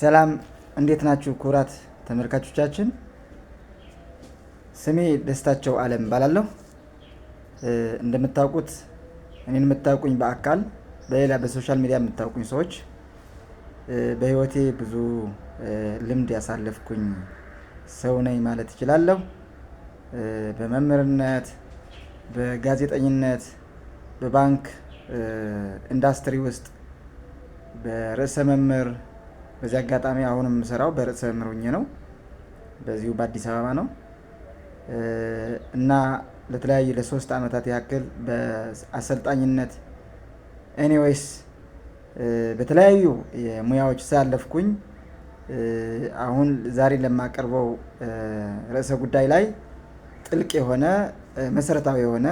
ሰላም እንዴት ናችሁ? ኩራት ተመልካቾቻችን፣ ስሜ ደስታቸው አለም ባላለሁ። እንደምታውቁት እኔን የምታውቁኝ በአካል በሌላ በሶሻል ሚዲያ የምታውቁኝ ሰዎች በህይወቴ ብዙ ልምድ ያሳለፍኩኝ ሰው ነኝ ማለት እችላለሁ። በመምህርነት፣ በጋዜጠኝነት፣ በባንክ ኢንዱስትሪ ውስጥ በርዕሰ መምህር፣ በዚህ አጋጣሚ አሁንም የምሰራው በርዕሰ መምህር ሆኜ ነው። በዚሁ በአዲስ አበባ ነው እና ለተለያዩ ለ3 ዓመታት ያክል በአሰልጣኝነት ኤኒዌይስ በተለያዩ ሙያዎች ሳለፍኩኝ አሁን ዛሬ ለማቀርበው ርዕሰ ጉዳይ ላይ ጥልቅ የሆነ መሰረታዊ የሆነ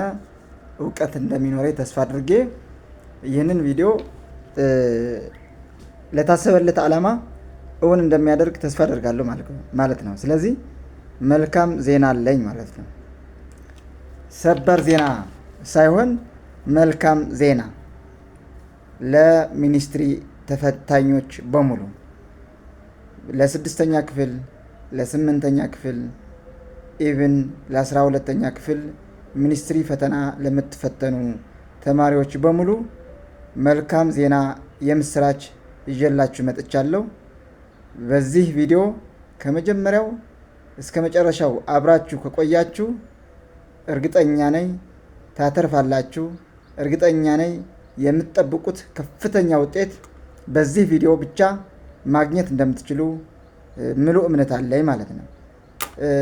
እውቀት እንደሚኖረኝ ተስፋ አድርጌ ይህንን ቪዲዮ ለታሰበለት ዓላማ እውን እንደሚያደርግ ተስፋ አደርጋለሁ ማለት ነው። ስለዚህ መልካም ዜና አለኝ ማለት ነው። ሰበር ዜና ሳይሆን መልካም ዜና ለሚኒስትሪ ተፈታኞች በሙሉ ለ6ኛ ክፍል፣ ለ8ኛ ክፍል ኢቭን ለ12ኛ ክፍል ሚኒስትሪ ፈተና ለምትፈተኑ ተማሪዎች በሙሉ መልካም ዜና የምስራች ይዤላችሁ መጥቻለሁ። በዚህ ቪዲዮ ከመጀመሪያው እስከ መጨረሻው አብራችሁ ከቆያችሁ እርግጠኛ ነኝ ታተርፋላችሁ። እርግጠኛ ነኝ የምትጠብቁት ከፍተኛ ውጤት በዚህ ቪዲዮ ብቻ ማግኘት እንደምትችሉ ምሉእ እምነት አለኝ ማለት ነው።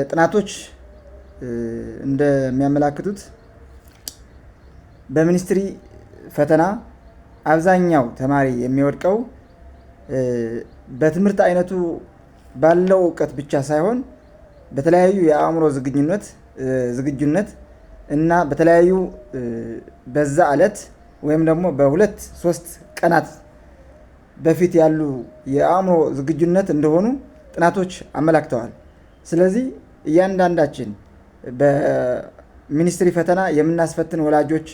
ጥናቶች እንደሚያመላክቱት በሚኒስትሪ ፈተና አብዛኛው ተማሪ የሚወድቀው በትምህርት አይነቱ ባለው እውቀት ብቻ ሳይሆን በተለያዩ የአእምሮ ዝግጁነት እና በተለያዩ በዛ ዕለት ወይም ደግሞ በ2-3 ቀናት በፊት ያሉ የአእምሮ ዝግጁነት እንደሆኑ ጥናቶች አመላክተዋል። ስለዚህ እያንዳንዳችን በሚኒስትሪ ፈተና የምናስፈትን ወላጆች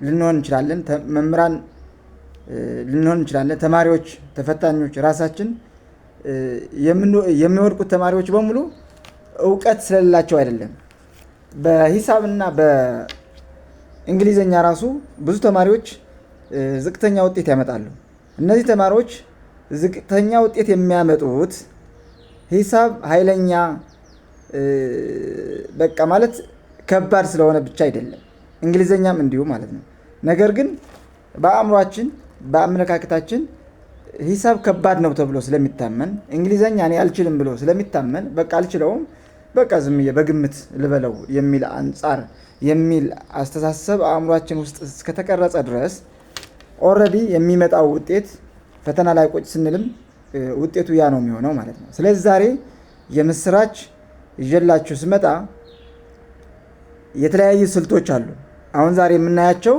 ልንሆን እንችላለን፣ መምህራን ልንሆን እንችላለን፣ ተማሪዎች፣ ተፈታኞች ራሳችን የሚወድቁት ተማሪዎች በሙሉ እውቀት ስለሌላቸው አይደለም። በሂሳብና በእንግሊዝኛ ራሱ ብዙ ተማሪዎች ዝቅተኛ ውጤት ያመጣሉ። እነዚህ ተማሪዎች ዝቅተኛ ውጤት የሚያመጡት ሂሳብ ኃይለኛ በቃ ማለት ከባድ ስለሆነ ብቻ አይደለም፣ እንግሊዝኛም እንዲሁ ማለት ነው። ነገር ግን በአእምሯችን በአመለካከታችን ሂሳብ ከባድ ነው ተብሎ ስለሚታመን፣ እንግሊዝኛ እኔ አልችልም ብሎ ስለሚታመን በቃ አልችለውም፣ በቃ ዝም በግምት ልበለው የሚል አስተሳሰብ አእምሯችን ውስጥ እስከተቀረጸ ድረስ ኦልሬዲ የሚመጣው ውጤት ፈተና ላይ ቁጭ ስንልም ውጤቱ ያ ነው የሚሆነው ማለት ነው። ስለዚህ ዛሬ የምስራች ይዤላችሁ ስመጣ የተለያዩ ስልቶች አሉ። አሁን ዛሬ የምናያቸው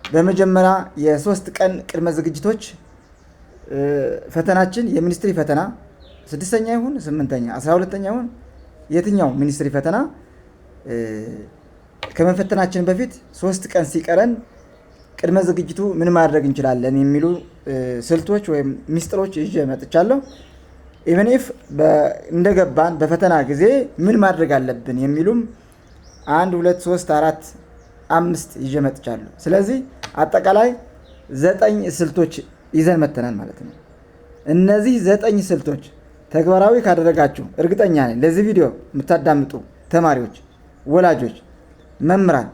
በመጀመሪያ የ3 ቀን ቅድመ ዝግጅቶች ፈተናችን የሚኒስትሪ ፈተና 6ኛ ይሁን 8ኛ 12ኛ ይሁን የትኛው ሚኒስትሪ ፈተና ከመፈተናችን በፊት 3 ቀን ሲቀረን ቅድመ ዝግጅቱ ምን ማድረግ እንችላለን የሚሉ ስልቶች ወይም ሚስጥሮች ይዤ መጥቻለሁ። ኢቨን ኢፍ እንደገባን በፈተና ጊዜ ምን ማድረግ አለብን የሚሉም 1 2 3 4 5 ይዤ መጥቻለሁ። ስለዚህ አጠቃላይ 9 ስልቶች ይዘን መተናል ማለት ነው። እነዚህ 9 ስልቶች ተግባራዊ ካደረጋችሁ እርግጠኛ ነኝ ለዚህ ቪዲዮ የምታዳምጡ ተማሪዎች፣ ወላጆች፣ መምህራን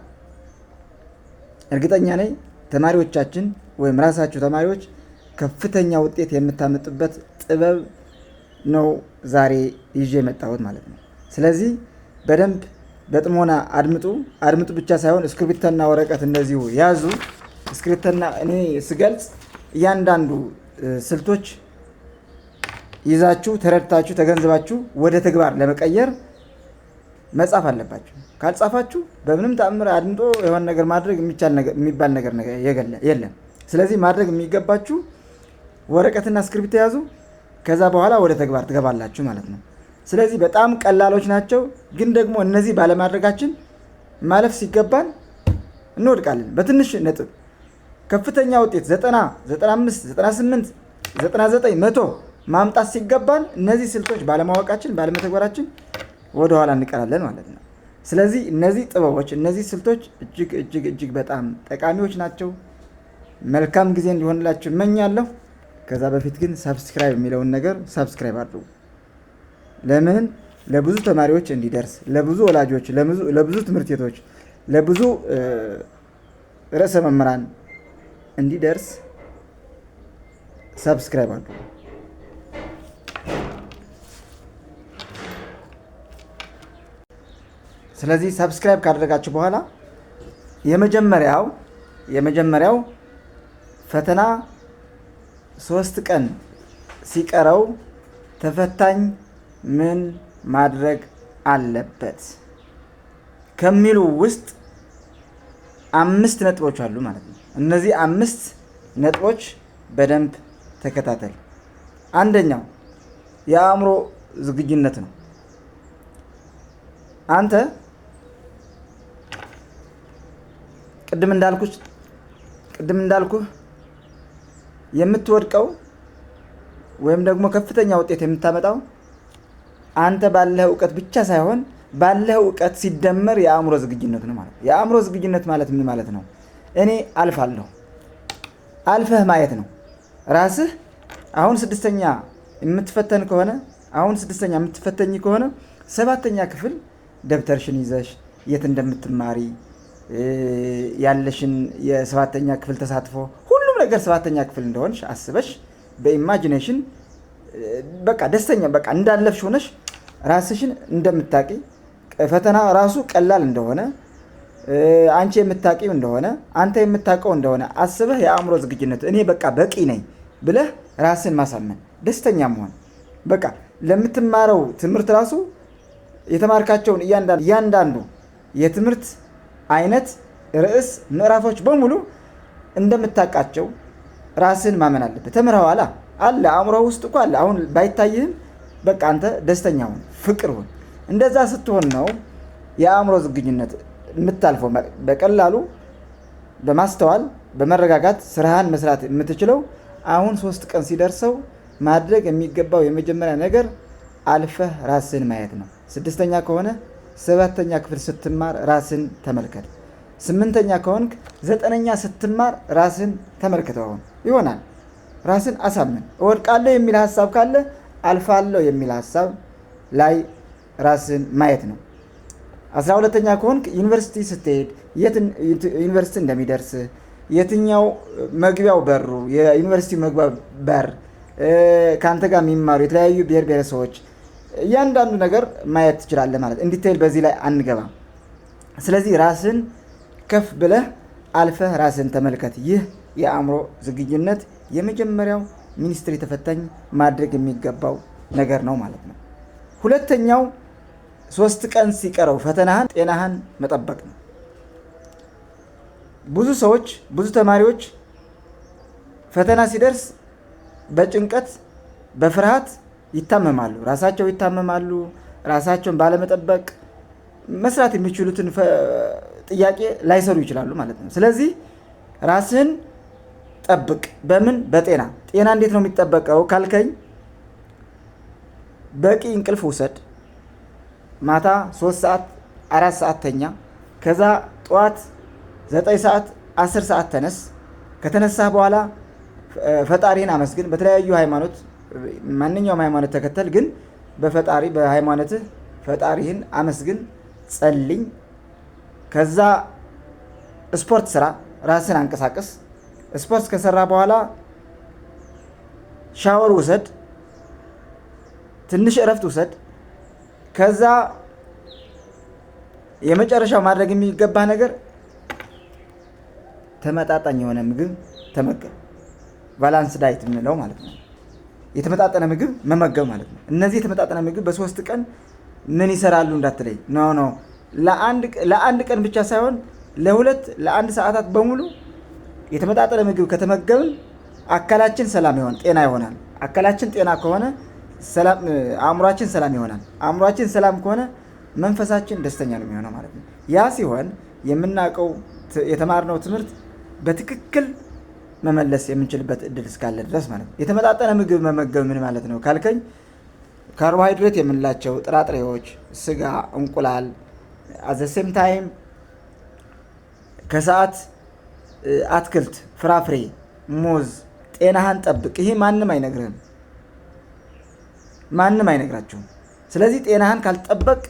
እርግጠኛ ነኝ ተማሪዎቻችን ወይም ራሳችሁ ተማሪዎች ከፍተኛ ውጤት የምታመጡበት ጥበብ ነው ዛሬ ይዤ የመጣሁት ማለት ነው። ስለዚህ በደንብ በጥሞና አድምጡ ብቻ ሳይሆን እስክሪብቶና ወረቀት እንደዚሁ ያዙ። እስክሪብቶና እኔ ስገልጽ እያንዳንዱ ስልቶች ይዛችሁ ተረድታችሁ ተገንዝባችሁ ወደ ተግባር ለመቀየር መጻፍ አለባችሁ። ካልጻፋችሁ በምንም ተአምር አድምጦ የሆነ ነገር ማድረግ የሚባል ነገር የለም። ስለዚህ ማድረግ የሚገባችሁ ወረቀትና እስክሪብቶ ያዙ። ከዛ በኋላ ወደ ተግባር ትገባላችሁ ማለት ነው። ስለዚህ በጣም ቀላሎች ናቸው፣ ግን ደግሞ እነዚህ ባለማድረጋችን ማለፍ ሲገባን እንወድቃለን። በትንሽ ነጥብ ከፍተኛ ውጤት 90፣ 95፣ 98፣ 99፣ 100 ማምጣት ሲገባን እነዚህ ስልቶች ባለማወቃችን ባለመተግበራችን ወደኋላ እንቀራለን ማለት ነው። ስለዚህ እነዚህ ጥበቦች እነዚህ ስልቶች እጅግ እጅግ እጅግ በጣም ጠቃሚዎች ናቸው። መልካም ጊዜ እንዲሆንላችሁ እመኛለሁ። ከዛ በፊት ግን ሰብስክራይብ የሚለውን ነገር ሰብስክራይብ አድርጉ። ለምን ለብዙ ተማሪዎች እንዲደርስ፣ ለብዙ ወላጆች፣ ለብዙ ትምህርት ቤቶች፣ ለብዙ ርዕሰ መምህራን እንዲደርስ ሰብስክራይብ አድርጉ። ስለዚህ ሰብስክራይብ ካደረጋችሁ በኋላ የመጀመሪያው ፈተና 3 ቀን ሲቀረው ተፈታኝ ምን ማድረግ አለበት ከሚሉ ውስጥ 5 ነጥቦች አሉ ማለት ነው። እነዚህ 5 ነጥቦች በደንብ ተከታተል። አንደኛው የአእምሮ ዝግጁነት ነው። አንተ ቅድም እንዳልኩህ የምትወድቀው ወይም ደግሞ ከፍተኛ ውጤት የምታመጣው አንተ ባለህ እውቀት ብቻ ሳይሆን ባለህ እውቀት ሲደመር የአእምሮ ዝግጁነት ነው ማለት ነው። የአእምሮ ዝግጁነት ማለት ምን ማለት ነው? እኔ አልፋለሁ፣ አልፈህ ማየት ነው። ራስህ አሁን 6ኛ የምትፈተኝ ከሆነ 7ኛ ክፍል ደብተርሽን ይዘሽ የት እንደምትማሪ ያለሽን የ7ኛ ክፍል ተሳትፎ ሁሉም ነገር 7ኛ ክፍል እንደሆንሽ አስበሽ በኢማጂኔሽን በቃ ደስተኛ በቃ እንዳለፍሽ ሆነሽ ራስሽን እንደምታቂ ፈተና ራሱ ቀላል እንደሆነ አንቺ የምታቂው እንደሆነ አንተ የምታቀው እንደሆነ አስበህ የአእምሮ ዝግጁነት እኔ በቃ በቂ ነኝ ብለህ ራስን ማሳመን፣ ደስተኛ መሆን በቃ ለምትማረው ትምህርት ራሱ የተማርካቸውን እያንዳንዱ የትምህርት አይነት ርዕስ ምዕራፎች በሙሉ እንደምታቃቸው ራስን ማመን አለበት። ተምረዋላ አለ አእምሮ ውስጥ እኮ አለ። አሁን ባይታይህም በቃ አንተ ደስተኛ ሁን፣ ፍቅር ሁን። እንደዛ ስትሆን ነው የአእምሮ ዝግጁነት የምታልፈው። በቀላሉ በማስተዋል በመረጋጋት ስራህን መስራት የምትችለው አሁን 3 ቀን ሲደርሰው ማድረግ የሚገባው የመጀመሪያ ነገር አልፈህ ራስን ማየት ነው። 6ኛ ከሆነ 7ኛ ክፍል ስትማር ራስን ተመልከት። 8ኛ ከሆንክ 9ኛ ስትማር ራስን ተመልከተው። አሁን ይሆናል ራስን አሳምን። እወድቃለሁ የሚል ሀሳብ ካለ አልፋለሁ የሚል ሀሳብ ላይ ራስን ማየት ነው። 12ኛ ከሆንክ ዩኒቨርሲቲ ስትሄድ የት ዩኒቨርሲቲ እንደሚደርስ የትኛው መግቢያው በሩ የዩኒቨርሲቲ መግቢያው በር ከአንተ ጋር የሚማሩ የተለያዩ ብሔር ብሔረሰቦች እያንዳንዱ ነገር ማየት ትችላለህ ማለት እንዲቴል በዚህ ላይ አንገባም። ስለዚህ ራስን ከፍ ብለህ አልፈህ ራስን ተመልከት። ይህ የአእምሮ ዝግጁነት የመጀመሪያው ሚኒስትሪ ተፈታኝ ማድረግ የሚገባው ነገር ነው ማለት ነው። ሁለተኛው 3 ቀን ሲቀረው ፈተናህን ጤናህን መጠበቅ ነው። ብዙ ተማሪዎች ፈተና ሲደርስ በጭንቀት በፍርሃት ይታመማሉ። ራሳቸውን ባለመጠበቅ መስራት የሚችሉትን ጥያቄ ላይሰሩ ይችላሉ ማለት ነው። ስለዚህ ራስህን ጠብቅ። በምን? በጤና። ጤና እንዴት ነው የሚጠበቀው ካልከኝ በቂ እንቅልፍ ውሰድ። ማታ 3 ሰዓት 4 ሰዓት ተኛ። ከዛ ጠዋት 9 ሰዓት 10 ሰዓት ተነስ። ከተነሳህ በኋላ ፈጣሪህን አመስግን። በተለያዩ ሃይማኖት ማንኛውም ሃይማኖት ተከተል፣ ግን በሃይማኖትህ ፈጣሪህን አመስግን፣ ጸልኝ። ከዛ ስፖርት ስራ፣ ራስን አንቀሳቀስ። ስፖርት ከሰራ በኋላ ሻወር ውሰድ፣ ትንሽ እረፍት ውሰድ። ከዛ የመጨረሻው ማድረግ የሚገባህ ነገር ተመጣጣኝ የሆነ ምግብ ተመገብ። ባላንስ ዳይት የምንለው ማለት ነው። የተመጣጠነ ምግብ መመገብ ማለት ነው። እነዚህ የተመጣጠነ ምግብ በ3 ቀን ምን ይሰራሉ እንዳትለይ፣ ኖ ለአንድ ቀን ብቻ ሳይሆን ለ1 ሰዓታት በሙሉ የተመጣጠነ ምግብ ከተመገብን አካላችን ሰላም ጤና ይሆናል። አካላችን ጤና ከሆነ አእምሯችን ሰላም ይሆናል። አእምሯችን ሰላም ከሆነ መንፈሳችን ደስተኛ ነው የሚሆነው ማለት ነው። ያ ሲሆን የምናውቀው የተማርነው ትምህርት በትክክል መመለስ የምንችልበት እድል እስካለ ድረስ ማለት ነው። የተመጣጠነ ምግብ መመገብ ምን ማለት ነው ካልከኝ ካርቦሃይድሬት የምንላቸው ጥራጥሬዎች፣ ስጋ፣ እንቁላል አዘሴም ታይም ከሰዓት አትክልት፣ ፍራፍሬ፣ ሙዝ፣ ጤናህን ጠብቅ። ይሄ ማንም አይነግርህም፣ ማንም አይነግራችሁም። ስለዚህ ጤናህን ካልጠበቅ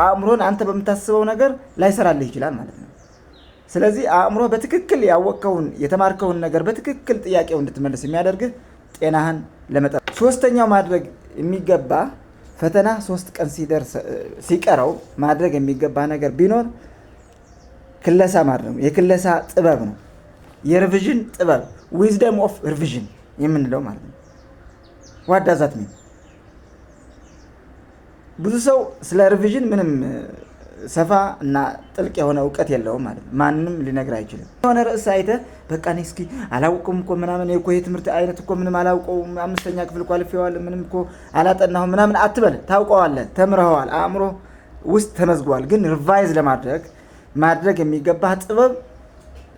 አእምሮን አንተ በምታስበው ነገር ላይሰራልህ ይችላል ማለት ነው። ስለዚህ አእምሮ በትክክል ያወቅከውን የተማርከውን ነገር በትክክል ጥያቄው እንድትመልስ የሚያደርግህ ጤናህን ለመጠበቅ። ሶስተኛው ማድረግ የሚገባ ፈተና 3 ቀን ሲቀረው ማድረግ የሚገባ ነገር ቢኖር ክለሳ ማድረግ ነው። የክለሳ ጥበብ ነው። የሪቪዥን ጥበብ ዊዝደም ኦፍ ሪቪዥን የምንለው ማለት ነው። ዋት ዳዝ ዛት ሚን? ብዙ ሰው ስለ ሪቪዥን ምንም ሰፋ እና ጥልቅ የሆነ እውቀት የለውም ማለት ነው። ማንም ሊነግር አይችልም። የሆነ ርዕስ አይተህ በቃ እኔ እስኪ አላውቅም እኮ ምናምን እኮ የትምህርት አይነት እኮ ምንም አላውቀውም 5ኛ ክፍል ኳሊፊዋል ምንም እኮ አላጠናሁም ምናምን አትበል። ታውቀዋለህ፣ ተምረኸዋል፣ አእምሮ ውስጥ ተመዝግቧል። ግን ሪቫይዝ ማድረግ የሚገባህ ጥበብ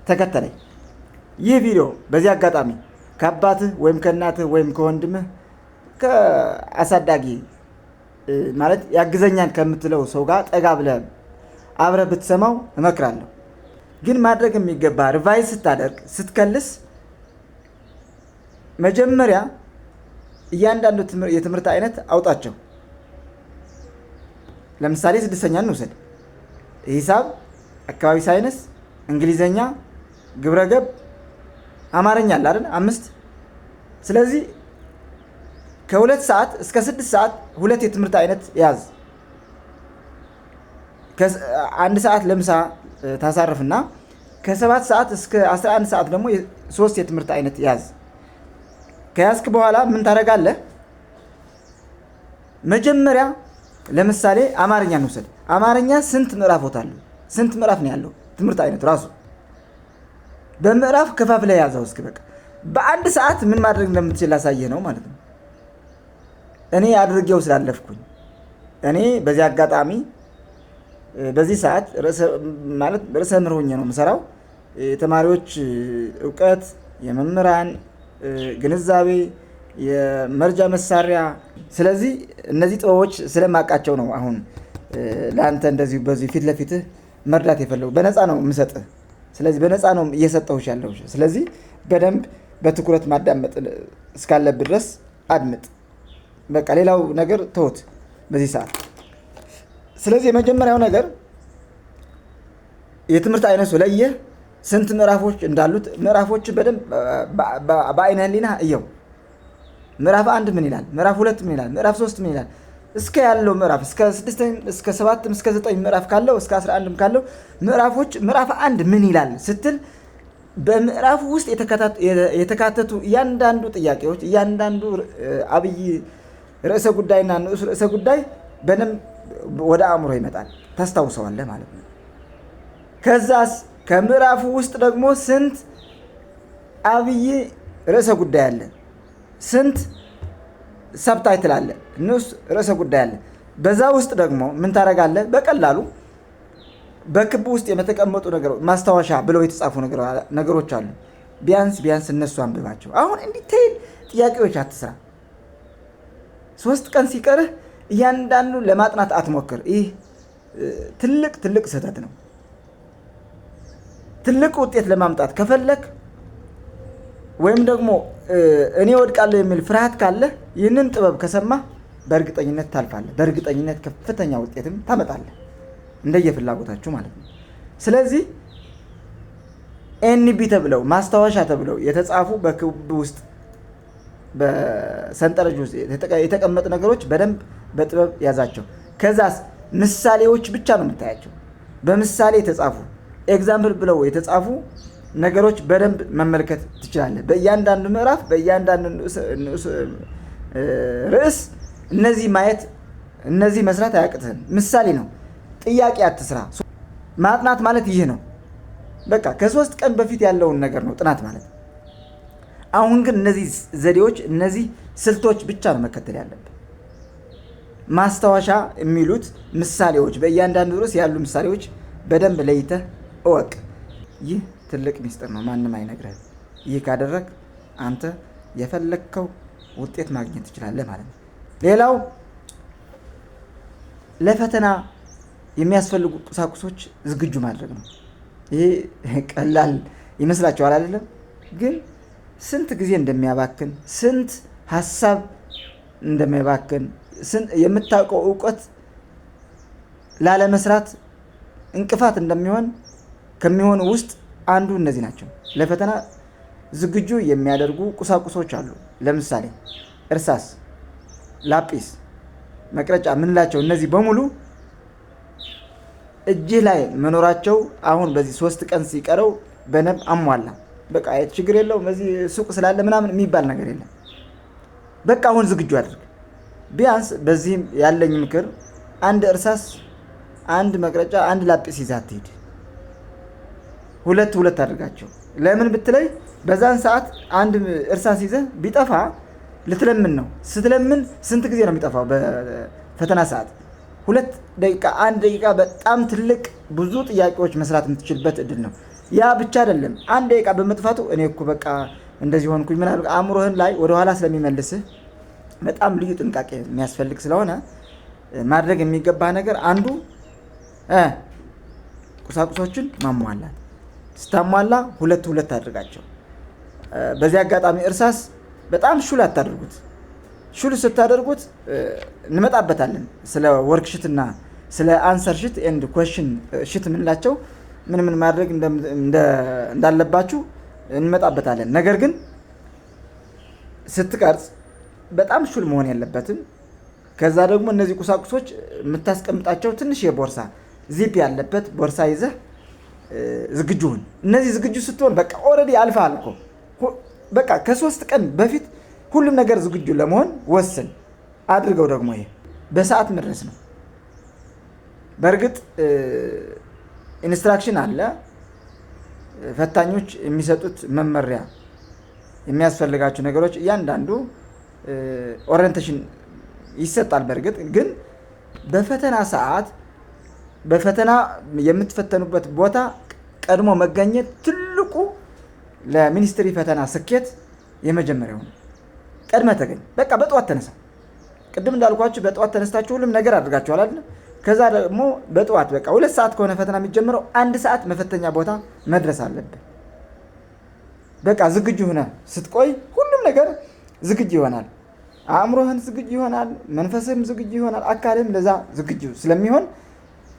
ተከተለኝ። ይህ ቪዲዮ በዚህ አጋጣሚ ከአባትህ ወይም ከእናትህ ወይም ከወንድምህ ከአሳዳጊ ማለት ያግዘኛን ከምትለው ሰው ጋር ጠጋ ብለህ አብረህ ብትሰማው እመክራለሁ። ግን ማድረግ የሚገባ ሪቫይዝ ስታደርግ ስትከልስ መጀመሪያ እያንዳንዱ የትምህርት አይነት አውጣቸው። ለምሳሌ 6ኛ እንውሰድ። ሂሳብ፣ አካባቢ ሳይንስ፣ እንግሊዘኛ፣ ግብረገብ፣ አማርኛ አለ አይደል? 5። ስለዚህ ከ2 ሰዓት እስከ 6 ሰዓት 2 የትምህርት አይነት ያዝ። ከ1 ሰዓት ለምሳ ታሳርፍና ከ7 ሰዓት እስከ 11 ሰዓት ደግሞ 3 የትምህርት አይነት ያዝ። ከያዝክ በኋላ ምን ታደርጋለህ? መጀመሪያ ለምሳሌ አማርኛ እንውሰድ። አማርኛ ስንት ምዕራፎች አሉ? ስንት ምዕራፍ ነው ያለው ትምህርት አይነት ራሱ? በምዕራፍ ከፋፍለህ ያዘው። እስኪ በቃ በ1 ሰዓት ምን ማድረግ እንደምትችል ላሳየህ ነው ማለት ነው። እኔ አድርጌው ስላለፍኩኝ እኔ በዚህ አጋጣሚ በዚህ ሰዓት ርዕሰ መምህር ሆኜ ነው የምሰራው። የተማሪዎች እውቀት፣ የመምህራን ግንዛቤ፣ የመርጃ መሳሪያ። ስለዚህ እነዚህ ጥበቦች ስለማውቃቸው ነው አሁን ለአንተ እንደዚሁ በዚህ ፊት ለፊትህ መርዳት የፈለጉ። በነፃ ነው የምሰጥህ። ስለዚህ በነፃ ነው እየሰጠሁሽ ያለው። ስለዚህ በደንብ በትኩረት ማዳመጥ እስካለብህ ድረስ አድምጥ። በቃ ሌላው ነገር ተውት በዚህ ሰዓት። ስለዚህ የመጀመሪያው ነገር የትምህርት አይነቱ ለየህ ስንት ምዕራፎች እንዳሉት ምዕራፎች በደንብ በአይነ ህሊና እየው። ምዕራፍ 1 ምን ይላል? ምዕራፍ 2 ምን ይላል? ምዕራፍ 3 ምን ይላል? እስከ ያለው ምዕራፍ እስከ 6 እስከ 7 እስከ 9 ምዕራፍ ካለው እስከ 11 ካለው ምዕራፎች ምዕራፍ 1 ምን ይላል ስትል በምዕራፉ ውስጥ የተካተቱ እያንዳንዱ ጥያቄዎች እያንዳንዱ አብይ ርዕሰ ጉዳይና ንዑስ ርዕሰ ጉዳይ በደንብ ወደ አእምሮ ይመጣል፣ ታስታውሰዋለህ ማለት ነው። ከዛስ ከምዕራፉ ውስጥ ደግሞ ስንት አብይ ርዕሰ ጉዳይ አለ፣ ስንት ሰብታይትል አለ፣ ንዑስ ርዕሰ ጉዳይ አለ። በዛ ውስጥ ደግሞ ምን ታደርጋለህ? በቀላሉ በክብ ውስጥ የተቀመጡ ነገሮች ማስታወሻ ብለው የተጻፉ ነገሮች አሉ። ቢያንስ እነሱ አንብባቸው። አሁን እንዲቴል ጥያቄዎች አትስራ። 3 ቀን ሲቀርህ እያንዳንዱ ለማጥናት አትሞክር። ይህ ትልቅ ስህተት ነው። ትልቅ ውጤት ለማምጣት ከፈለክ ወይም ደግሞ እኔ ወድቃለሁ የሚል ፍርሃት ካለህ ይህንን ጥበብ ከሰማህ በእርግጠኝነት ታልፋለህ። በእርግጠኝነት ከፍተኛ ውጤትም ታመጣለህ፣ እንደየፍላጎታችሁ ማለት ነው። ስለዚህ ኤንቢ ተብለው ማስታወሻ ተብለው የተጻፉ በክብ ውስጥ በሰንጠረዥ ውስጥ የተቀመጡ ነገሮች በደንብ በጥበብ ያዛቸው። ከዛስ ምሳሌዎች ብቻ ነው የምታያቸው። በምሳሌ የተጻፉ ኤግዛምፕል ብለው የተጻፉ ነገሮች በደንብ መመልከት ትችላለህ። በእያንዳንዱ ምዕራፍ በእያንዳንዱ ርዕስ እነዚህ ማየት እነዚህ መስራት አያቅትህም። ምሳሌ ነው። ጥያቄ አትስራ። ማጥናት ማለት ይህ ነው። በቃ ከ3 ቀን በፊት ያለውን ነገር ነው ጥናት ማለት። አሁን ግን እነዚህ ዘዴዎች እነዚህ ስልቶች ብቻ ነው መከተል ያለብን። ማስታወሻ የሚሉት ምሳሌዎች፣ በእያንዳንዱ ርዕስ ያሉ ምሳሌዎች በደንብ ለይተህ እወቅ። ይህ ትልቅ ሚስጥር ነው፣ ማንም አይነግርህም። ይህ ካደረግ አንተ የፈለግከው ውጤት ማግኘት ትችላለህ ማለት ነው። ሌላው ለፈተና የሚያስፈልጉ ቁሳቁሶች ዝግጁ ማድረግ ነው። ይሄ ቀላል ይመስላችኋል አይደለም? ግን ስንት ጊዜ እንደሚያባክን፣ ስንት ሀሳብ እንደሚያባክን፣ የምታውቀው እውቀት ላለመስራት እንቅፋት እንደሚሆን ከሚሆኑ ውስጥ አንዱ እነዚህ ናቸው። ለፈተና ዝግጁ የሚያደርጉ ቁሳቁሶች አሉ። ለምሳሌ እርሳስ፣ ላጲስ፣ መቅረጫ ምንላቸው እነዚህ በሙሉ እጅህ ላይ መኖራቸው አሁን በዚህ 3 ቀን ሲቀረው በነብ አሟላ። በቃ ችግር የለውም በዚህ ሱቅ ስላለ ምናምን የሚባል ነገር የለም። በቃ አሁን ዝግጁ አድርግ። ቢያንስ በዚህም ያለኝ ምክር አንድ እርሳስ፣ አንድ መቅረጫ፣ አንድ ላጲስ ይዘህ አትሂድ። ሁለት አድርጋቸው። ለምን ብትለይ በዛን ሰዓት አንድ እርሳስ ይዘህ ቢጠፋ ልትለምን ነው። ስትለምን ስንት ጊዜ ነው የሚጠፋው? በፈተና ሰዓት 2 ደቂቃ፣ 1 ደቂቃ በጣም ትልቅ ብዙ ጥያቄዎች መስራት የምትችልበት እድል ነው። ያ ብቻ አይደለም፣ 1 ደቂቃ በመጥፋቱ እኔ እኮ በቃ እንደዚህ ሆንኩኝ ምናምን አእምሮህን ላይ ወደኋላ ስለሚመልስህ በጣም ልዩ ጥንቃቄ የሚያስፈልግ ስለሆነ ማድረግ የሚገባ ነገር አንዱ ቁሳቁሶችን ማሟላት። ስታሟላ 2 አድርጋቸው። በዚህ አጋጣሚ እርሳስ በጣም ሹል አታድርጉት። ሹል ስታደርጉት እንመጣበታለን። ስለ ወርክሽትና ስለ አንሰር ሽት ኤንድ ኮሽን ሽት ምንላቸው ምን ማድረግ እንዳለባችሁ እንመጣበታለን። ነገር ግን ስትቀርጽ በጣም ሹል መሆን የለበትም። ከዛ ደግሞ እነዚህ ቁሳቁሶች የምታስቀምጣቸው ትንሽ የቦርሳ ዚፕ ያለበት ቦርሳ ይዘህ ዝግጁ ሁን። እነዚህ ዝግጁ ስትሆን በቃ ኦልሬዲ አልፈሃል እኮ። በቃ ከ3 ቀን በፊት ሁሉም ነገር ዝግጁ ለመሆን ወስን አድርገው። ደግሞ ይሄ በሰዓት መድረስ ነው። በእርግጥ ኢንስትራክሽን አለ። ፈታኞች የሚሰጡት መመሪያ የሚያስፈልጋቸው ነገሮች እያንዳንዱ ኦሪየንቴሽን ይሰጣል። በእርግጥ ግን በፈተና ሰዓት በፈተና የምትፈተኑበት ቦታ ቀድሞ መገኘት ትልቁ ለሚኒስትሪ ፈተና ስኬት የመጀመሪያው ነው። ቀድመ ተገኝ። በቃ በጠዋት ተነሳ። ቅድም እንዳልኳችሁ በጠዋት ተነስታችሁ ሁሉም ነገር አድርጋችኋል አይደል? ከዛ ደግሞ በጠዋት በቃ 2 ሰዓት ከሆነ ፈተና የሚጀምረው 1 ሰዓት መፈተኛ ቦታ መድረስ አለብን። በቃ ዝግጁ ሆነ ስትቆይ ሁሉም ነገር ዝግጁ ይሆናል። አእምሮህን ዝግጁ ይሆናል፣ መንፈስህም ዝግጁ ይሆናል፣ አካልህም ለዛ ዝግጁ ስለሚሆን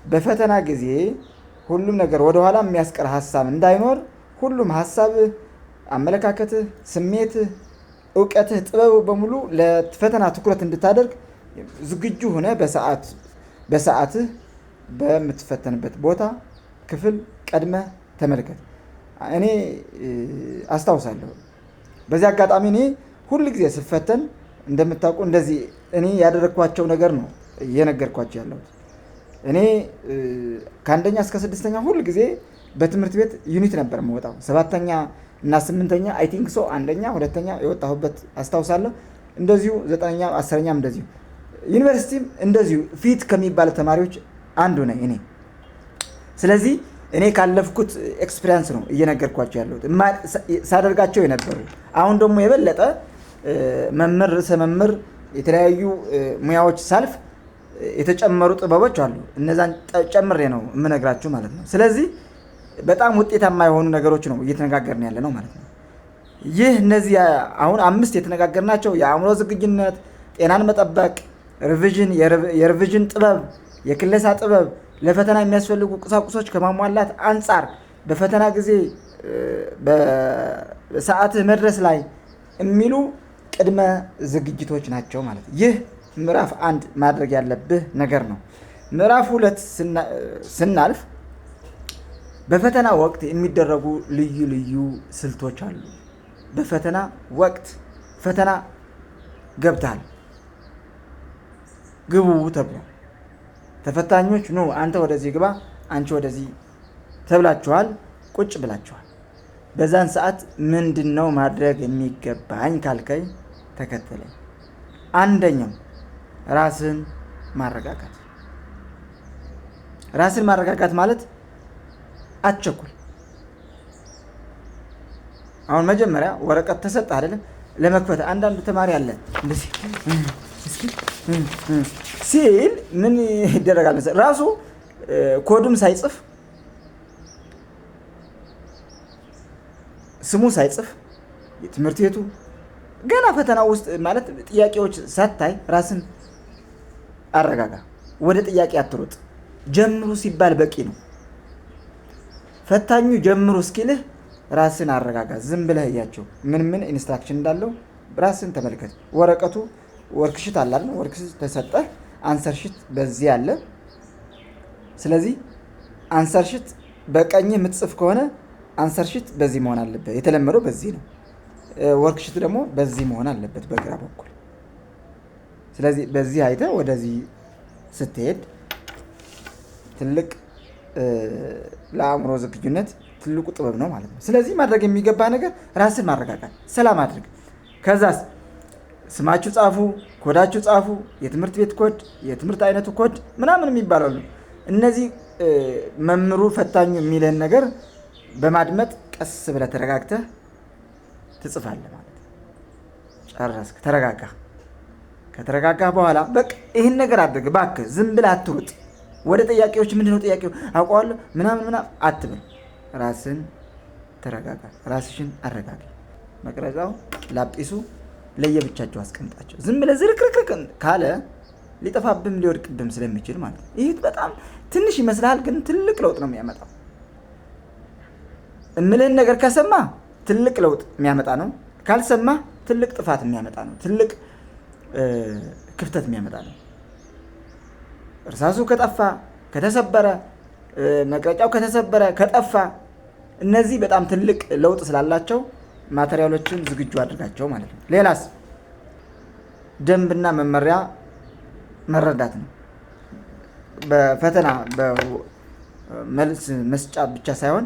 በፈተና ጊዜ ሁሉም ነገር ወደኋላ የሚያስቀር ሀሳብ እንዳይኖር ሁሉም ሀሳብህ፣ አመለካከትህ፣ ስሜትህ፣ እውቀትህ፣ ጥበብ በሙሉ ለፈተና ትኩረት እንድታደርግ ዝግጁ ሆነ በሰዓትህ በምትፈተንበት ቦታ ክፍል ቀድመህ ተመልከት። እኔ አስታውሳለሁ። በዚህ አጋጣሚ እኔ ሁል ጊዜ ስፈተን እንደምታውቁ እንደዚህ እኔ ያደረግኳቸው ነገር ነው እየነገርኳቸው ያለሁት። እኔ ከ1ኛ እስከ 6ኛ ሁል ጊዜ በትምህርት ቤት ዩኒት ነበር የምወጣው። 7ኛ እና 8ኛ አይ ቲንክ ሶ 1ኛ 2ኛ የወጣሁበት አስታውሳለሁ። እንደዚሁ 9ኛ 10ኛም እንደዚሁ ዩኒቨርሲቲም እንደዚሁ ፊት ከሚባሉ ተማሪዎች አንዱ ነኝ እኔ። ስለዚህ እኔ ካለፍኩት ኤክስፒሪየንስ ነው እየነገርኳቸው ያለሁት ሳደርጋቸው የነበሩ። አሁን ደግሞ የበለጠ መምህር ርዕሰ መምህር የተለያዩ ሙያዎች ሳልፍ የተጨመሩ ጥበቦች አሉ። እነዛን ጨምሬ ነው የምነግራችሁ ማለት ነው። ስለዚህ በጣም ውጤታማ የሆኑ ነገሮች ነው እየተነጋገርን ያለ ነው ማለት ነው። ይህ እነዚህ አሁን 5 የተነጋገርናቸው የአእምሮ ዝግጁነት፣ ጤናን መጠበቅ፣ ሪቪዥን፣ የሪቪዥን ጥበብ፣ የክለሳ ጥበብ፣ ለፈተና የሚያስፈልጉ ቁሳቁሶች ከማሟላት አንጻር በፈተና ጊዜ በሰዓትህ መድረስ ላይ የሚሉ ቅድመ ዝግጅቶች ናቸው ማለት ነው። ይህ ምዕራፍ 1 ማድረግ ያለብህ ነገር ነው። ምዕራፍ 2 ስናልፍ በፈተና ወቅት የሚደረጉ ልዩ ልዩ ስልቶች አሉ። በፈተና ወቅት ፈተና ገብታል፣ ግቡ ተብሎ ተፈታኞች ኑ አንተ ወደዚህ ግባ፣ አንቺ ወደዚህ ተብላችኋል፣ ቁጭ ብላችኋል። በዛን ሰዓት ምንድነው ማድረግ የሚገባኝ ካልከኝ ተከተለኝ። አንደኛው ራስን ማረጋጋት። ራስን ማረጋጋት ማለት አትቸኩል። አሁን መጀመሪያ ወረቀት ተሰጠ አይደለም ለመክፈት አንዳንድ ተማሪ አለ እንደዚህ እስኪ ሲል ምን ይደረጋል መሰለህ ራሱ ኮዱም ሳይጽፍ ስሙ ሳይጽፍ የትምህርት ቤቱ ገና ፈተና ውስጥ ማለት ጥያቄዎች ሳታይ ራስን አረጋጋ። ወደ ጥያቄ አትሮጥ። ጀምሩ ሲባል በቂ ነው። ፈታኙ ጀምሩ እስኪልህ ራስን አረጋጋ። ዝም ብለህ እያቸው ምን ኢንስትራክሽን እንዳለው ራስን ተመልከት። ወረቀቱ ወርክሽት አለ አይደል? ወርክሽት ተሰጠህ። አንሰርሽት በዚህ አለ። ስለዚህ አንሰርሽት በቀኝ የምትጽፍ ከሆነ አንሰርሽት በዚህ መሆን አለበት። የተለመደው በዚህ ነው። ወርክሽት ደግሞ በዚህ መሆን አለበት በግራ በኩል። ስለዚህ በዚህ አይተህ ወደዚህ ስትሄድ ትልቅ ለአእምሮ ዝግጁነት ትልቁ ጥበብ ነው ማለት ነው። ስለዚህ ማድረግ የሚገባ ነገር ራስን ማረጋጋት፣ ሰላም አድርግ። ከዛስ ስማችሁ ጻፉ፣ ኮዳችሁ ጻፉ፣ የትምህርት ቤት ኮድ፣ የትምህርት አይነቱ ኮድ ምናምን የሚባላሉ። እነዚህ መምህሩ ፈታኙ የሚልህን ነገር በማድመጥ ቀስ ብለህ ተረጋግተህ ትጽፋለህ ማለት ነው። ጨረስክ፣ ተረጋጋ። ከተረጋጋ በኋላ በቃ ይህን ነገር አድርግ እባክህ። ዝም ብለህ አትሩጥ። ወደ ጥያቄዎች ምንድነው ጥያቄው አውቀዋለሁ ምናምን አትበል። ራስን ተረጋጋ፣ ራስሽን አረጋጊ። መቅረጫው ላጲሱ ለየብቻቸው አስቀምጣቸው። ዝም ብለህ ዝርክርክርክ ካለ ሊጠፋብም ሊወድቅብም ስለሚችል ማለት ነው። ይህ በጣም ትንሽ ይመስልሃል፣ ግን ትልቅ ለውጥ ነው የሚያመጣው። እምልህን ነገር ከሰማ ትልቅ ለውጥ የሚያመጣ ነው። ካልሰማ ትልቅ ጥፋት የሚያመጣ ነው። ትልቅ ክፍተት የሚያመጣ ነው። እርሳሱ ከጠፋ ከተሰበረ፣ መቅረጫው ከተሰበረ ከጠፋ፣ እነዚህ በጣም ትልቅ ለውጥ ስላላቸው ማቴሪያሎችን ዝግጁ አድርጋቸው ማለት ነው። ሌላስ ደንብና መመሪያ መረዳት ነው። በፈተና በመልስ መስጫ ብቻ ሳይሆን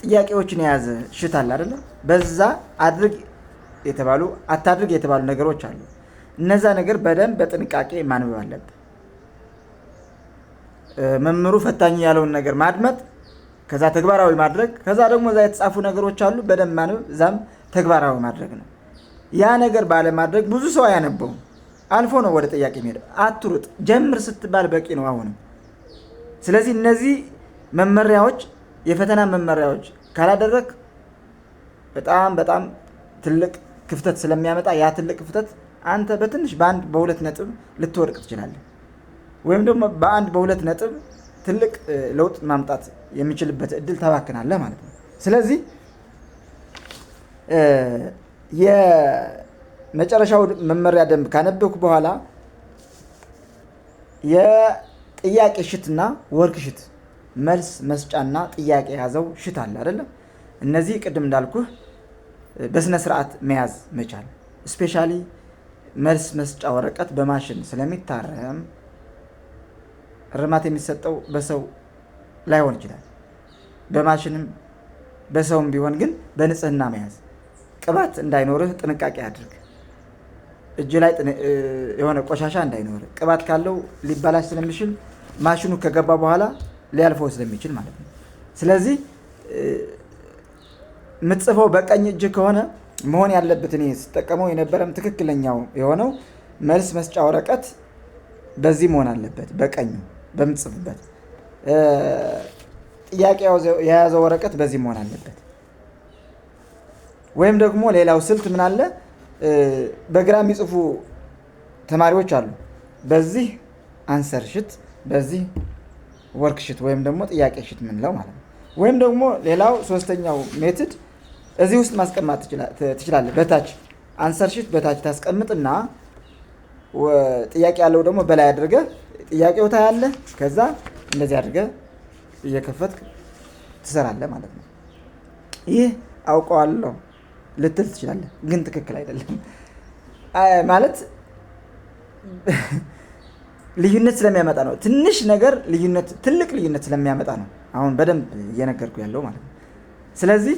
ጥያቄዎችን የያዘ ሽት አለ አይደለ? በዛ አድርግ የተባሉ አታድርግ የተባሉ ነገሮች አሉ። እነዛ ነገር በደንብ በጥንቃቄ ማንበብ አለብህ። መምህሩ ፈታኝ ያለውን ነገር ማድመጥ፣ ከዛ ተግባራዊ ማድረግ፣ ከዛ ደግሞ እዛ የተጻፉ ነገሮች አሉ በደንብ ማንበብ፣ እዛም ተግባራዊ ማድረግ ነው። ያ ነገር ባለማድረግ ብዙ ሰው አያነበውም፣ አልፎ ነው ወደ ጥያቄ የሚሄደው። አትሩጥ፣ ጀምር ስትባል በቂ ነው አሁንም። ስለዚህ እነዚህ መመሪያዎች የፈተና መመሪያዎች ካላደረግ በጣም በጣም ትልቅ ክፍተት ስለሚያመጣ ያ ትልቅ ክፍተት አንተ በትንሽ በአንድ በሁለት ነጥብ ልትወድቅ ትችላለህ። ወይም ደግሞ በአንድ በሁለት ነጥብ ትልቅ ለውጥ ማምጣት የሚችልበት እድል ታባክናለህ ማለት ነው። ስለዚህ የመጨረሻው መመሪያ ደንብ ካነበብኩ በኋላ የጥያቄ ሽትና ወርክ ሽት መልስ መስጫና ጥያቄ የያዘው ሽት አለ አይደለም? እነዚህ ቅድም እንዳልኩህ በስነ ስርዓት መያዝ መቻል። ስፔሻሊ መልስ መስጫ ወረቀት በማሽን ስለሚታረም እርማት የሚሰጠው በሰው ላይሆን ይችላል። በማሽንም በሰውም ቢሆን ግን በንጽህና መያዝ። ቅባት እንዳይኖርህ ጥንቃቄ አድርግ። እጅ ላይ የሆነ ቆሻሻ እንዳይኖርህ። ቅባት ካለው ሊባላሽ ስለሚችል ማሽኑ ከገባ በኋላ ሊያልፈው ስለሚችል ማለት ነው። ስለዚህ የምትጽፈው በቀኝ እጅ ከሆነ መሆን ያለበት እኔ ስጠቀመው የነበረም ትክክለኛው የሆነው መልስ መስጫ ወረቀት በዚህ መሆን አለበት፣ በቀኙ በምትጽፍበት። ጥያቄ የያዘው ወረቀት በዚህ መሆን አለበት። ወይም ደግሞ ሌላው ስልት ምን አለ፣ በግራ የሚጽፉ ተማሪዎች አሉ። በዚህ አንሰር ሽት፣ በዚህ ወርክ ሽት ወይም ደግሞ ጥያቄ ሽት ምንለው ማለት ነው። ወይም ደግሞ ሌላው ሶስተኛው ሜትድ እዚህ ውስጥ ማስቀመጥ ትችላለህ። በታች አንሰር ሽት በታች ታስቀምጥና ጥያቄ ያለው ደግሞ በላይ አድርገህ ጥያቄው ታያለህ። ከዛ እንደዚህ አድርገህ እየከፈትክ ትሰራለህ ማለት ነው። ይህ አውቀዋለሁ ልትል ትችላለህ፣ ግን ትክክል አይደለም ማለት ልዩነት ስለሚያመጣ ነው። ትንሽ ነገር ልዩነት ትልቅ ልዩነት ስለሚያመጣ ነው አሁን በደንብ እየነገርኩ ያለው ማለት ነው። ስለዚህ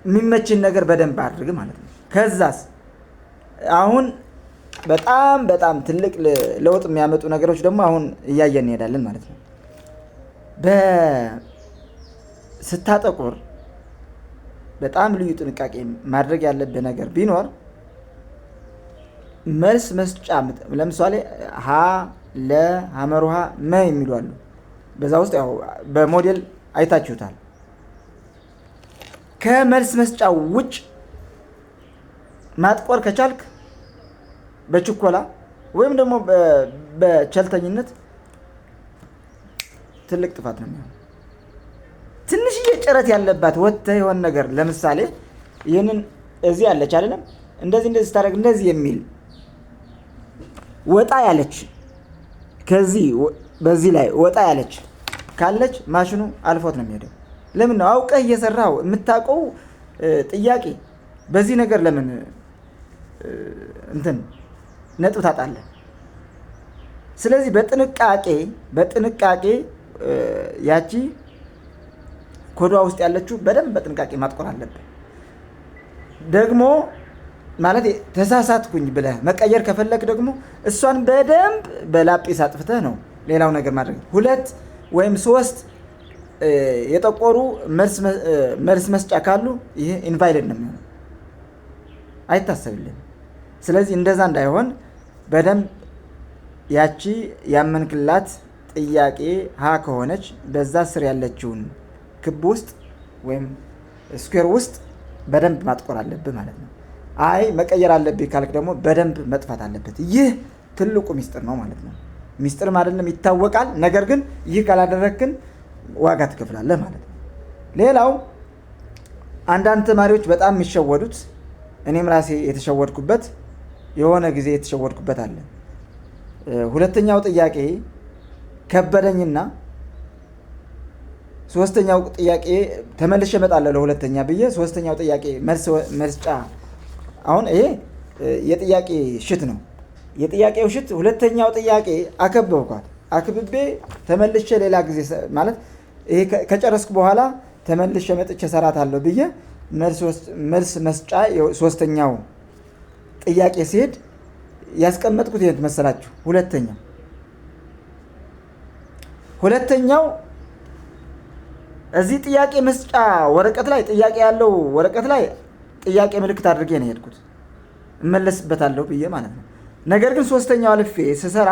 የሚመችን ነገር በደንብ አድርግ ማለት ነው። ከዛስ አሁን በጣም በጣም ትልቅ ለውጥ የሚያመጡ ነገሮች ደግሞ አሁን እያየን እንሄዳለን ማለት ነው። ስታጠቁር በጣም ልዩ ጥንቃቄ ማድረግ ያለብህ ነገር ቢኖር መልስ መስጫ ለምሳሌ ሀ ለ ሐመሩሃ መ የሚሉ አሉ። በዛ ውስጥ ያው በሞዴል አይታችሁታል። ከመልስ መስጫው ውጭ ማጥቆር ከቻልክ በችኮላ ወይም ደግሞ በቸልተኝነት ትልቅ ጥፋት ነው የሚሆነው። ትንሽዬ ጭረት ያለባት ወጥተህ የሆነ ነገር ለምሳሌ ይህንን እዚህ ያለች አይደለም እንደዚህ ስታደርግ እንደዚህ የሚል ወጣ ያለች ከዚህ በዚህ ላይ ወጣ ያለች ካለች ማሽኑ አልፎት ነው የሚሄደው። ለምን ነው አውቀህ እየሰራው የምታውቀው ጥያቄ በዚህ ነገር ለምን ነጥብ ታጣለህ? ስለዚህ በጥንቃቄ ያቺ ኮዷ ውስጥ ያለችው በደንብ በጥንቃቄ ማጥቆር አለብህ። ደግሞ ማለት ተሳሳትኩኝ ብለህ መቀየር ከፈለክ ደግሞ እሷን በደንብ በላጲስ አጥፍተህ ነው ሌላው ነገር ማድረግ። 2 ወይም 3 የጠቆሩ መልስ መስጫ ካሉ ይሄ ኢንቫሊድ ነው የሚሆነው፣ አይታሰብልህም። ስለዚህ እንደዛ እንዳይሆን በደንብ ያቺ ያመንክላት ጥያቄ ሀ ከሆነች በዛ ስር ያለችውን ክብ ውስጥ ወይም ስኩዌር ውስጥ በደንብ ማጥቆር አለብህ ማለት ነው። አይ መቀየር አለብህ ካልክ ደግሞ በደንብ መጥፋት አለበት። ይህ ትልቁ ሚስጥር ነው ማለት ነው። ሚስጥርም አይደለም ይታወቃል። ነገር ግን ይህ ካላደረግክን ዋጋ ትከፍላለህ ማለት ነው። ሌላው አንዳንድ ተማሪዎች በጣም የሚሸወዱት እኔም ራሴ የተሸወድኩበት የሆነ ጊዜ የተሸወድኩበት አለ። ሁለተኛው ጥያቄ ከበደኝና ሶስተኛው ጥያቄ ተመልሼ እመጣለሁ ለሁለተኛ ብዬ ሶስተኛው ጥያቄ መስጫ አሁን ይሄ የጥያቄ ሽት ነው። የጥያቄው ሽት ሁለተኛው ጥያቄ አከበብኳት። አክብቤ ተመልሼ ሌላ ጊዜ ማለት ይሄ ከጨረስኩ በኋላ ተመልሼ መጥቼ እሰራታለሁ ብዬ መልስ መስጫ ሶስተኛው ጥያቄ ሲሄድ ያስቀመጥኩት ይሄን መሰላችሁ። ሁለተኛው እዚህ ጥያቄ መስጫ ወረቀት ላይ ጥያቄ ያለው ወረቀት ላይ ጥያቄ ምልክት አድርጌ ነው የሄድኩት እመለስበታለሁ ብዬ ማለት ነው። ነገር ግን ሶስተኛው አልፌ ስሰራ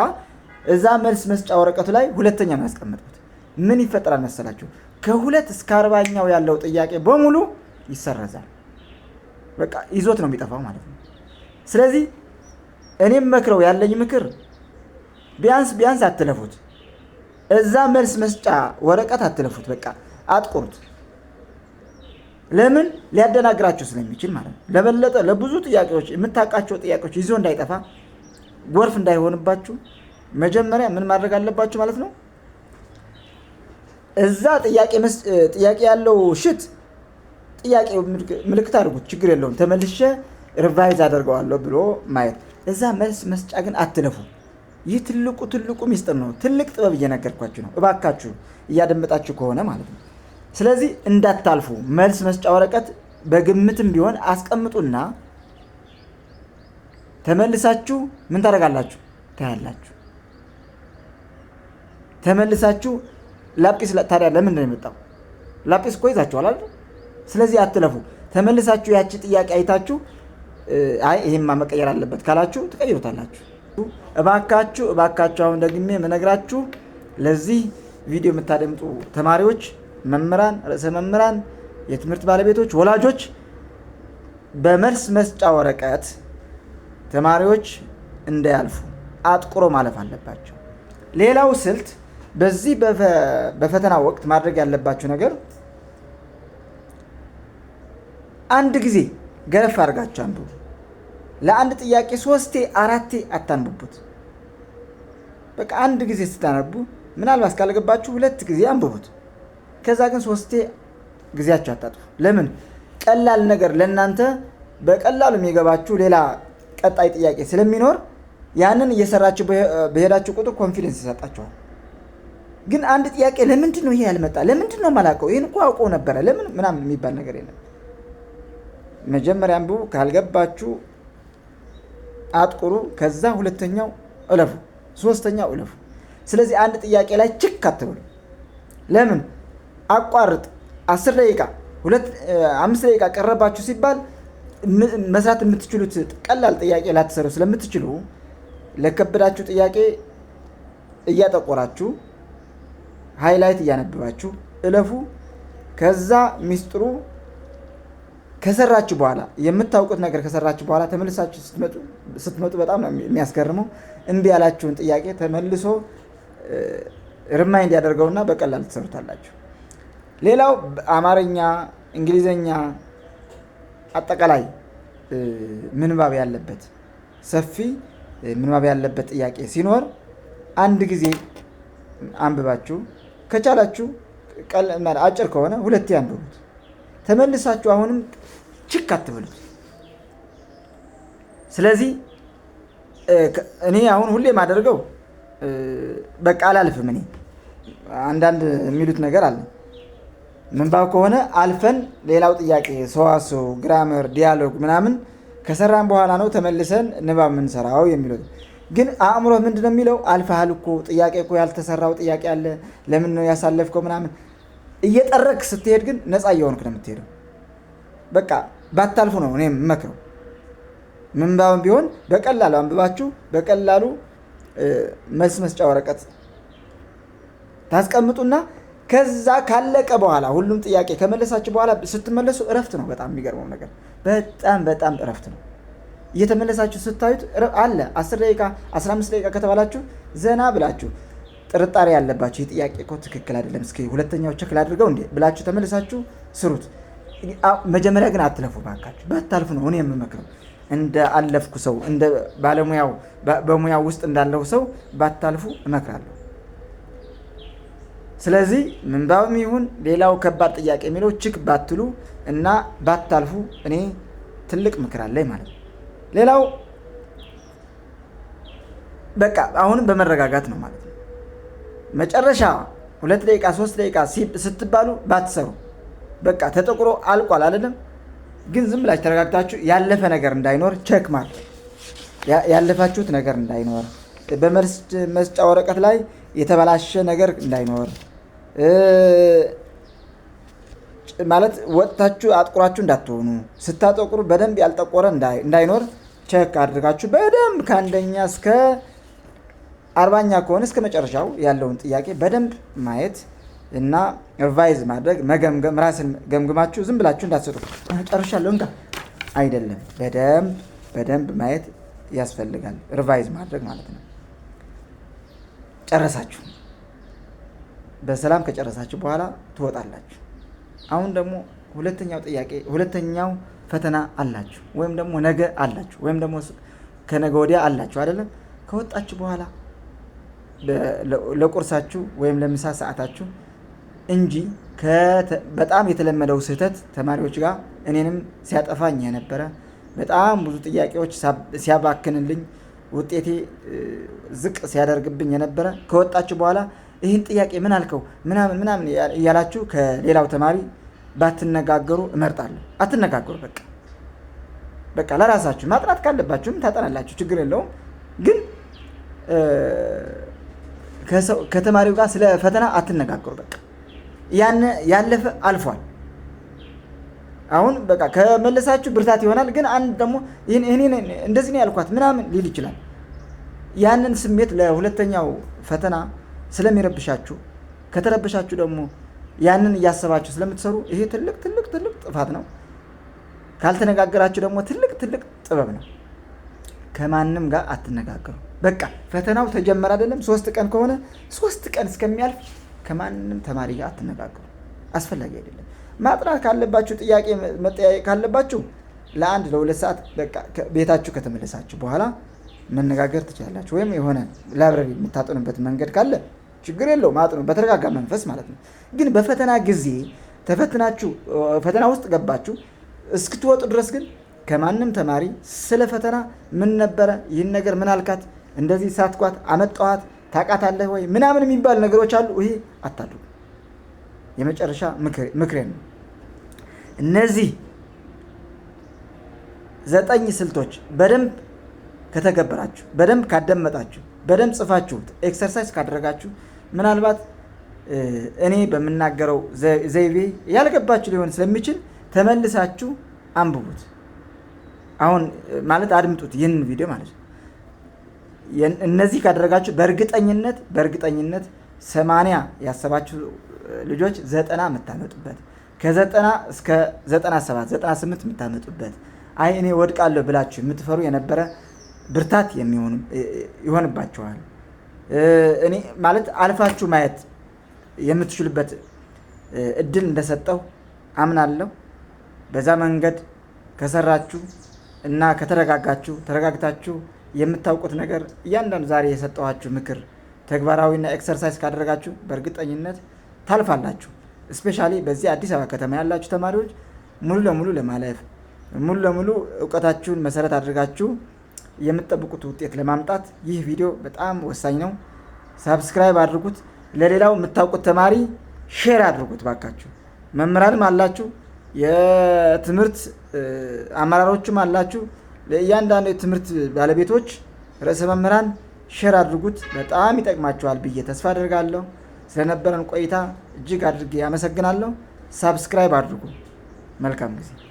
እዛ መልስ መስጫ ወረቀቱ ላይ ሁለተኛ ነው ያስቀመጥኩት። ምን ይፈጠራል መሰላችሁ? ከ2 እስከ 40ኛው ያለው ጥያቄ በሙሉ ይሰረዛል። በቃ ይዞት ነው የሚጠፋው ማለት ነው። ስለዚህ እኔም መክረው ያለኝ ምክር ቢያንስ አትለፉት። እዛ መልስ መስጫ ወረቀት አትለፉት። በቃ አጥቁሩት። ለምን ሊያደናግራችሁ ስለሚችል ማለት ነው። ለበለጠ ለብዙ ጥያቄዎች የምታውቃቸው ጥያቄዎች ይዞ እንዳይጠፋ ጎርፍ እንዳይሆንባችሁ መጀመሪያ ምን ማድረግ አለባችሁ ማለት ነው። እዛ ጥያቄ ያለው ሽት ጥያቄ ምልክት አድርጉት፣ ችግር የለውም ተመልሼ ሪቫይዝ አደርገዋለሁ ብሎ ማየት። እዛ መልስ መስጫ ግን አትለፉ። ይህ ትልቁ ሚስጥር ነው። ትልቅ ጥበብ እየነገርኳችሁ ነው። እባካችሁ እያደመጣችሁ ከሆነ ማለት ነው። ስለዚህ እንዳታልፉ። መልስ መስጫ ወረቀት በግምትም ቢሆን አስቀምጡና ተመልሳችሁ ምን ታደርጋላችሁ? ታያላችሁ። ተመልሳችሁ ላጲስ ታዲያ ለምን ነው የመጣው? ላጲስ እኮ ይዛችኋል አይደል? ስለዚህ አትለፉ። ተመልሳችሁ ያቺ ጥያቄ አይታችሁ አይ ይሄማ መቀየር አለበት ካላችሁ ትቀይሩታላችሁ። እባካችሁ አሁን ደግሜ የምነግራችሁ ለዚህ ቪዲዮ የምታደምጡ ተማሪዎች፣ መምህራን፣ ርዕሰ መምህራን፣ የትምህርት ባለቤቶች፣ ወላጆች በመልስ መስጫ ወረቀት ተማሪዎች እንዳያልፉ አጥቁሮ ማለፍ አለባቸው። ሌላው ስልት በዚህ በፈተና ወቅት ማድረግ ያለባችሁ ነገር አንድ ጊዜ ገረፍ አድርጋችሁ አንብቡ። ለአንድ ጥያቄ 3 4 አታንብቡት። በቃ አንድ ጊዜ ስታነቡ ምናልባት ካልገባችሁ 2 ጊዜ አንብቡት። ከዛ ግን 3 ጊዜያችሁ አታጥፉ። ለምን? ቀላል ነገር ለእናንተ በቀላሉ የሚገባችሁ ሌላ ቀጣይ ጥያቄ ስለሚኖር ያንን እየሰራችሁ በሄዳችሁ ቁጥር ኮንፊደንስ ይሰጣችኋል። ግን አንድ ጥያቄ ለምንድን ነው ይሄ ያልመጣ? ለምንድን ነው የማላውቀው? ይሄን እኮ አውቀው ነበረ ለምን ምናምን የሚባል ነገር የለም። መጀመሪያ አንብቡ። ካልገባችሁ አጥቁሩ። ከዛ ሁለተኛው እለፉ፣ ሶስተኛው እለፉ። ስለዚህ አንድ ጥያቄ ላይ ችክ አትበሉ። ለምን? አቋርጥ 10 ደቂቃ 5 ደቂቃ ቀረባችሁ ሲባል መስራት የምትችሉት ቀላል ጥያቄ ላትሰሩ ስለምትችሉ ለከበዳችሁ ጥያቄ እያጠቆራችሁ ሃይላይት እያነበባችሁ እለፉ። ከዛ ሚስጥሩ ከሰራችሁ በኋላ የምታውቁት ነገር ከሰራችሁ በኋላ ተመልሳችሁ ስትመጡ በጣም ነው የሚያስገርመው። እምቢ ያላችሁን ጥያቄ ተመልሶ ሪማይንድ ያደርገውና በቀላል ትሰሩታላችሁ። ሌላው አማርኛ፣ እንግሊዘኛ አጠቃላይ ምንባብ ያለበት ሰፊ ምንባብ ያለበት ጥያቄ ሲኖር አንድ ጊዜ አንብባችሁ ከቻላችሁ አጭር ከሆነ 2 አንብቡት። ተመልሳችሁ አሁንም ችክ አትበሉት። ስለዚህ እኔ አሁን ሁሌ የማደርገው በቃ አላልፍም። እኔ አንዳንድ የሚሉት ነገር አለ። ምንባብ ከሆነ አልፈን ሌላው ጥያቄ ሰዋስው፣ ግራመር፣ ዲያሎግ ምናምን ከሰራን በኋላ ነው ተመልሰን ንባብ የምንሰራው የሚሉት። ግን አእምሮ ምንድን ነው የሚለው? አልፈሃል እኮ ጥያቄ እኮ ያልተሰራው ጥያቄ አለ፣ ለምን ነው ያሳለፍከው ምናምን። እየጠረክ ስትሄድ ግን ነፃ እየሆንክ ነው የምትሄደው። በቃ ባታልፉ ነው እኔ የምመክረው። ምንባብም ቢሆን በቀላሉ አንብባችሁ በቀላሉ መልስ መስጫ ወረቀት ታስቀምጡና ከዛ ካለቀ በኋላ ሁሉም ጥያቄ ከመለሳችሁ በኋላ ስትመለሱ እረፍት ነው። በጣም የሚገርመው ነገር በጣም እረፍት ነው። እየተመለሳችሁ ስታዩት አለ 10 ደቂቃ 15 ደቂቃ ከተባላችሁ ዘና ብላችሁ ጥርጣሬ ያለባችሁ ይህ ጥያቄ እኮ ትክክል አይደለም፣ እስኪ ሁለተኛው ቸክ ላድርገው እንዴ ብላችሁ ተመልሳችሁ ስሩት። መጀመሪያ ግን አትለፉ ባካችሁ። ባታልፉ ነው እኔ የምመክረው። እንደ አለፍኩ ሰው እንደ ባለሙያው በሙያው ውስጥ እንዳለው ሰው ባታልፉ እመክራለሁ። ስለዚህ ምንባብም ይሁን ሌላው ከባድ ጥያቄ የሚለው ችክ ባትሉ እና ባታልፉ እኔ ትልቅ ምክር አለኝ ማለት ነው። ሌላው በቃ አሁንም በመረጋጋት ነው ማለት ነው። መጨረሻ 2 ደቂቃ 3 ደቂቃ ስትባሉ ባትሰሩ። በቃ ተጠቁሮ አልቋል አይደለም። ግን ዝም ብላችሁ ተረጋግታችሁ ያለፈ ነገር እንዳይኖር ቼክ ማድረግ፣ ያለፋችሁት ነገር እንዳይኖር፣ በመልስ መስጫ ወረቀት ላይ የተበላሸ ነገር እንዳይኖር ማለት ወጥታችሁ አጥቁራችሁ እንዳትሆኑ። ስታጠቁሩ በደንብ ያልጠቆረ እንዳይኖር ቼክ አድርጋችሁ በደንብ ከአንደኛ እስከ 40ኛ ከሆነ እስከ መጨረሻው ያለውን ጥያቄ በደንብ ማየት እና ሪቫይዝ ማድረግ፣ መገምገም፣ ራስን ገምግማችሁ ዝም ብላችሁ እንዳትሰጡ። ጨርሻለሁ እንካ አይደለም። በደንብ ማየት ያስፈልጋል። ሪቫይዝ ማድረግ ማለት ነው። ጨረሳችሁ፣ በሰላም ከጨረሳችሁ በኋላ ትወጣላችሁ። አሁን ደግሞ ሁለተኛው ፈተና አላችሁ፣ ወይም ደግሞ ነገ አላችሁ፣ ወይም ደግሞ ከነገ ወዲያ አላችሁ አይደለም። ከወጣችሁ በኋላ ለቁርሳችሁ ወይም ለምሳ ሰዓታችሁ እንጂ በጣም የተለመደው ስህተት ተማሪዎች ጋር እኔንም ሲያጠፋኝ የነበረ በጣም ብዙ ጥያቄዎች ሲያባክንልኝ ውጤቴ ዝቅ ሲያደርግብኝ የነበረ ከወጣችሁ በኋላ ይህን ጥያቄ ምን አልከው ምናምን እያላችሁ ከሌላው ተማሪ ባትነጋገሩ እመርጣለሁ። አትነጋገሩ። በቃ ለራሳችሁ ማጥናት ካለባችሁም ታጠናላችሁ፣ ችግር የለውም። ግን ከተማሪው ጋር ስለ ፈተና አትነጋገሩ። በቃ ያለፈ አልፏል። አሁን በቃ ከመለሳችሁ ብርታት ይሆናል። ግን አንድ ደግሞ እንደዚህ ነው ያልኳት ምናምን ሊል ይችላል። ያንን ስሜት ለሁለተኛው ፈተና ስለሚረብሻችሁ፣ ከተረበሻችሁ ደግሞ ያንን እያሰባችሁ ስለምትሰሩ ይሄ ትልቅ ጥፋት ነው። ካልተነጋገራችሁ ደግሞ ትልቅ ጥበብ ነው። ከማንም ጋር አትነጋገሩ። በቃ ፈተናው ተጀመረ አይደለም 3 ቀን ከሆነ 3 ቀን እስከሚያልፍ ከማንም ተማሪ ጋር አትነጋገሩ። አስፈላጊ አይደለም። ማጥናት ካለባችሁ፣ ጥያቄ መጠያየቅ ካለባችሁ ለ1-2 ሰዓት በቃ ቤታችሁ ከተመለሳችሁ በኋላ መነጋገር ትችላላችሁ። ወይም የሆነ ላይብረሪ የምታጠኑበት መንገድ ካለ ችግር የለውም፣ አጥኑ በተረጋጋ መንፈስ ማለት ነው። ግን በፈተና ጊዜ ተፈትናችሁ ፈተና ውስጥ ገባችሁ እስክትወጡ ድረስ ግን ከማንም ተማሪ ስለ ፈተና ምን ነበረ፣ ይህን ነገር ምን አልካት፣ እንደዚህ ሳትኳት አመጣኋት፣ ታውቃታለህ ወይ ምናምን የሚባል ነገሮች አሉ። ይሄ አታድርጉ። የመጨረሻ ምክሬ ነው። እነዚህ 9 ስልቶች በደንብ ከተገበራችሁ፣ በደንብ ካደመጣችሁ፣ በደንብ ጽፋችሁት፣ ኤክሰርሳይዝ ካደረጋችሁ ምናልባት እኔ በምናገረው ዘይቤ ያልገባችሁ ሊሆን ስለሚችል ተመልሳችሁ አንብቡት። አሁን ማለት አድምጡት ይህን ቪዲዮ ማለት ነው። እነዚህ ካደረጋችሁ በእርግጠኝነት 80 ያሰባችሁ ልጆች 90 የምታመጡበት፣ ከ90 እስከ 97 98 የምታመጡበት፣ አይ እኔ ወድቃለሁ ብላችሁ የምትፈሩ የነበረ ብርታት ይሆንባችኋል። እኔ ማለት አልፋችሁ ማየት የምትችሉበት እድል እንደሰጠው አምናለሁ። በዛ መንገድ ከሰራችሁ እና ተረጋግታችሁ የምታውቁት ነገር እያንዳንዱ ዛሬ የሰጠኋችሁ ምክር ተግባራዊና ኤክሰርሳይዝ ካደረጋችሁ በእርግጠኝነት ታልፋላችሁ። እስፔሻሊ በዚህ አዲስ አበባ ከተማ ያላችሁ ተማሪዎች ሙሉ ለሙሉ ለማለፍ ሙሉ ለሙሉ እውቀታችሁን መሰረት አድርጋችሁ የምትጠብቁት ውጤት ለማምጣት ይህ ቪዲዮ በጣም ወሳኝ ነው። ሳብስክራይብ አድርጉት። ለሌላው የምታውቁት ተማሪ ሼር አድርጉት ባካችሁ። መምህራንም አላችሁ፣ የትምህርት አመራሮችም አላችሁ። ለእያንዳንዱ የትምህርት ባለቤቶች ርዕሰ መምህራን ሼር አድርጉት። በጣም ይጠቅማችኋል ብዬ ተስፋ አደርጋለሁ። ስለነበረን ቆይታ እጅግ አድርጌ አመሰግናለሁ። ሳብስክራይብ አድርጉ። መልካም ጊዜ